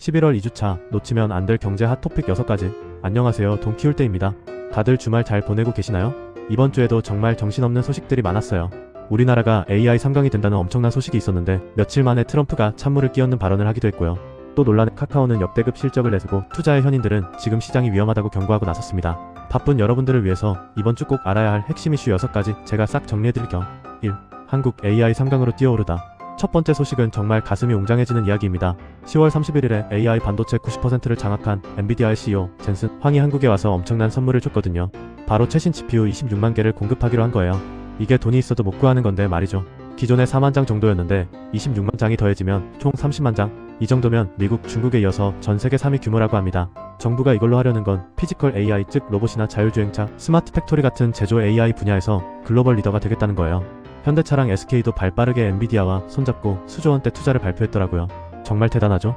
11월 2주차 놓치면 안 될 경제 핫토픽 6가지. 안녕하세요, 돈 키울 때입니다. 다들 주말 잘 보내고 계시나요? 이번 주에도 정말 정신없는 소식들이 많았어요. 우리나라가 AI 3강이 된다는 엄청난 소식이 있었는데 며칠 만에 트럼프가 찬물을 끼얹는 발언을 하기도 했고요. 또 논란의 카카오는 역대급 실적을 내세고 투자의 현인들은 지금 시장이 위험하다고 경고하고 나섰습니다. 바쁜 여러분들을 위해서 이번 주 꼭 알아야 할 핵심 이슈 6가지 제가 싹 정리해드릴게요. 1. 한국 AI 3강으로 뛰어오르다. 첫 번째 소식은 정말 가슴이 웅장해지는 이야기입니다. 10월 31일에 AI 반도체 90%를 장악한 엔비디아의 CEO 젠슨 황이 한국에 와서 엄청난 선물을 줬거든요. 바로 최신 GPU 26만 개를 공급하기로 한 거예요. 이게 돈이 있어도 못 구하는 건데 말이죠. 기존에 4만 장 정도였는데 26만 장이 더해지면 총 30만 장. 이 정도면 미국, 중국에 이어서 전 세계 3위 규모라고 합니다. 정부가 이걸로 하려는 건 피지컬 AI, 즉 로봇이나 자율주행차, 스마트 팩토리 같은 제조 AI 분야에서 글로벌 리더가 되겠다는 거예요. 현대차랑 SK도 발빠르게 엔비디아와 손잡고 수조원대 투자를 발표했더라고요. 정말 대단하죠?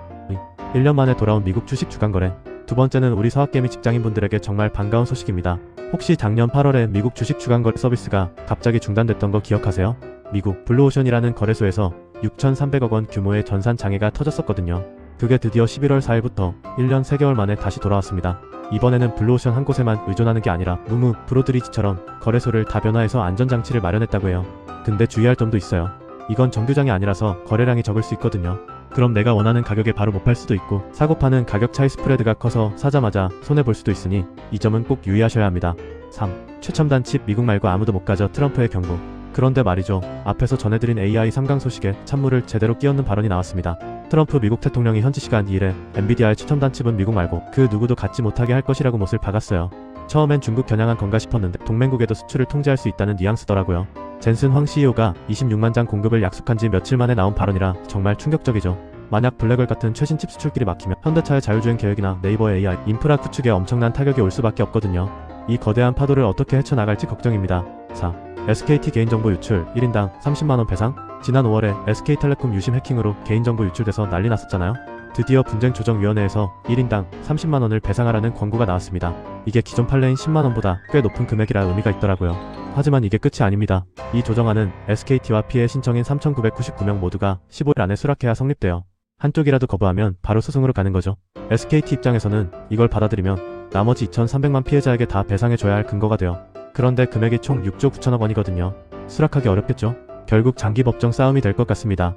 1년 만에 돌아온 미국 주식 주간거래. 두 번째는 우리 서학개미 직장인분들에게 정말 반가운 소식입니다. 혹시 작년 8월에 미국 주식 주간거래 서비스가 갑자기 중단됐던 거 기억하세요? 미국 블루오션이라는 거래소에서 6,300억 원 규모의 전산 장애가 터졌었거든요. 그게 드디어 11월 4일부터 1년 3개월 만에 다시 돌아왔습니다. 이번에는 블루오션 한 곳에만 의존하는 게 아니라 무무, 브로드리지처럼 거래소를 다변화해서 안전장치를 마련했다고 해요. 근데 주의할 점도 있어요. 이건 정규장이 아니라서 거래량이 적을 수 있거든요. 그럼 내가 원하는 가격에 바로 못 팔 수도 있고 사고 파는 가격 차이 스프레드가 커서 사자마자 손해볼 수도 있으니 이 점은 꼭 유의하셔야 합니다. 3. 최첨단 칩 미국 말고 아무도 못 가져 트럼프의 경고. 그런데 말이죠. 앞에서 전해드린 AI 3강 소식에 찬물을 제대로 끼얹는 발언이 나왔습니다. 트럼프 미국 대통령이 현지 시간 2일에 엔비디아의 최첨단 칩은 미국 말고 그 누구도 갖지 못하게 할 것이라고 못을 박았어요. 처음엔 중국 겨냥한 건가 싶었는데 동맹국에도 수출을 통제할 수 있다는 뉘앙스더라고요. 젠슨 황 CEO가 26만 장 공급을 약속한 지 며칠 만에 나온 발언이라 정말 충격적이죠. 만약 블랙홀 같은 최신 칩 수출길이 막히면 현대차의 자율주행 계획이나 네이버의 AI 인프라 구축에 엄청난 타격이 올 수밖에 없거든요. 이 거대한 파도를 어떻게 헤쳐나갈지 걱정입니다. 4. SKT 개인정보 유출 1인당 30만원 배상? 지난 5월에 SK텔레콤 유심 해킹으로 개인정보 유출돼서 난리 났었잖아요. 드디어 분쟁조정위원회에서 1인당 30만원을 배상하라는 권고가 나왔습니다. 이게 기존 판례인 10만원보다 꽤 높은 금액이라 의미가 있더라고요. 하지만 이게 끝이 아닙니다. 이 조정안은 SKT와 피해 신청인 3,999명 모두가 15일 안에 수락해야 성립돼요. 한쪽이라도 거부하면 바로 소송으로 가는 거죠. SKT 입장에서는 이걸 받아들이면 나머지 2,300만 피해자에게 다 배상해줘야 할 근거가 돼요. 그런데 금액이 총 6조 9천억 원이거든요. 수락하기 어렵겠죠? 결국 장기 법정 싸움이 될 것 같습니다.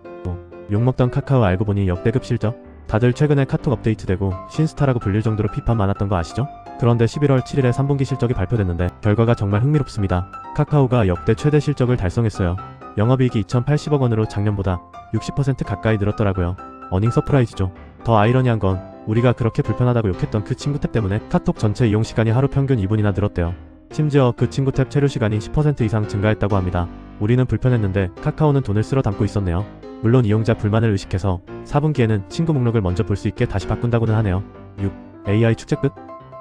욕먹던 카카오 알고 보니 역대급 실적? 다들 최근에 카톡 업데이트되고 신스타라고 불릴 정도로 비판 많았던 거 아시죠? 그런데 11월 7일에 3분기 실적이 발표됐는데 결과가 정말 흥미롭습니다. 카카오가 역대 최대 실적을 달성했어요. 영업이익이 2,080억 원으로 작년보다 60% 가까이 늘었더라고요. 어닝 서프라이즈죠. 더 아이러니한 건 우리가 그렇게 불편하다고 욕했던 그 친구 탭 때문에 카톡 전체 이용 시간이 하루 평균 2분이나 늘었대요. 심지어 그 친구 탭 체류 시간이 10% 이상 증가했다고 합니다. 우리는 불편했는데 카카오는 돈을 쓸어 담고 있었네요. 물론 이용자 불만을 의식해서 4분기에는 친구 목록을 먼저 볼 수 있게 다시 바꾼다고는 하네요. 6. AI 축제 끝?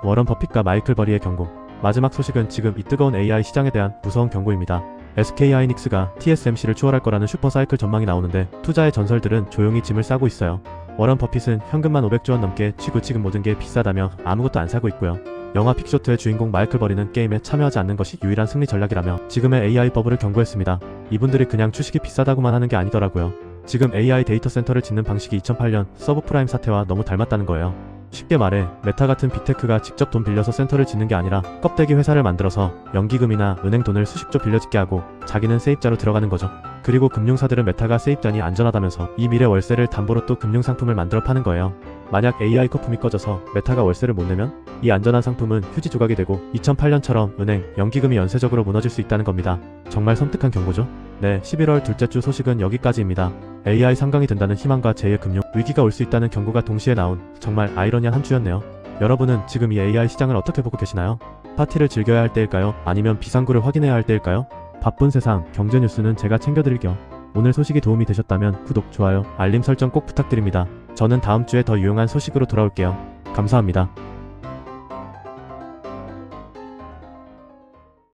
워런 버핏과 마이클 버리의 경고. 마지막 소식은 지금 이 뜨거운 AI 시장에 대한 무서운 경고입니다. SK하이닉스가 TSMC를 추월할 거라는 슈퍼사이클 전망이 나오는데 투자의 전설들은 조용히 짐을 싸고 있어요. 워런 버핏은 현금만 500조 원 넘게 쥐고 지금 모든 게 비싸다며 아무것도 안 사고 있고요. 영화 빅쇼트의 주인공 마이클 버리는 게임에 참여하지 않는 것이 유일한 승리 전략이라며 지금의 AI 버블을 경고했습니다. 이분들이 그냥 주식이 비싸다고만 하는 게 아니더라고요. 지금 AI 데이터 센터를 짓는 방식이 2008년 서브프라임 사태와 너무 닮았다는 거예요. 쉽게 말해 메타 같은 빅테크가 직접 돈 빌려서 센터를 짓는 게 아니라 껍데기 회사를 만들어서 연기금이나 은행 돈을 수십조 빌려짓게 하고 자기는 세입자로 들어가는 거죠. 그리고 금융사들은 메타가 세입자니 안전하다면서 이 미래 월세를 담보로 또 금융상품을 만들어 파는 거예요. 만약 AI 거품이 꺼져서 메타가 월세를 못 내면 이 안전한 상품은 휴지 조각이 되고 2008년처럼 은행, 연기금이 연쇄적으로 무너질 수 있다는 겁니다. 정말 섬뜩한 경고죠? 네, 11월 둘째 주 소식은 여기까지입니다. AI 3강이 된다는 희망과 제2금융 위기가 올 수 있다는 경고가 동시에 나온 정말 아이러니한 한 주였네요. 여러분은 지금 이 AI 시장을 어떻게 보고 계시나요? 파티를 즐겨야 할 때일까요? 아니면 비상구를 확인해야 할 때일까요? 바쁜 세상, 경제 뉴스는 제가 챙겨드릴게요. 오늘 소식이 도움이 되셨다면 구독, 좋아요, 알림 설정 꼭 부탁드립니다. 저는 다음 주에 더 유용한 소식으로 돌아올게요. 감사합니다.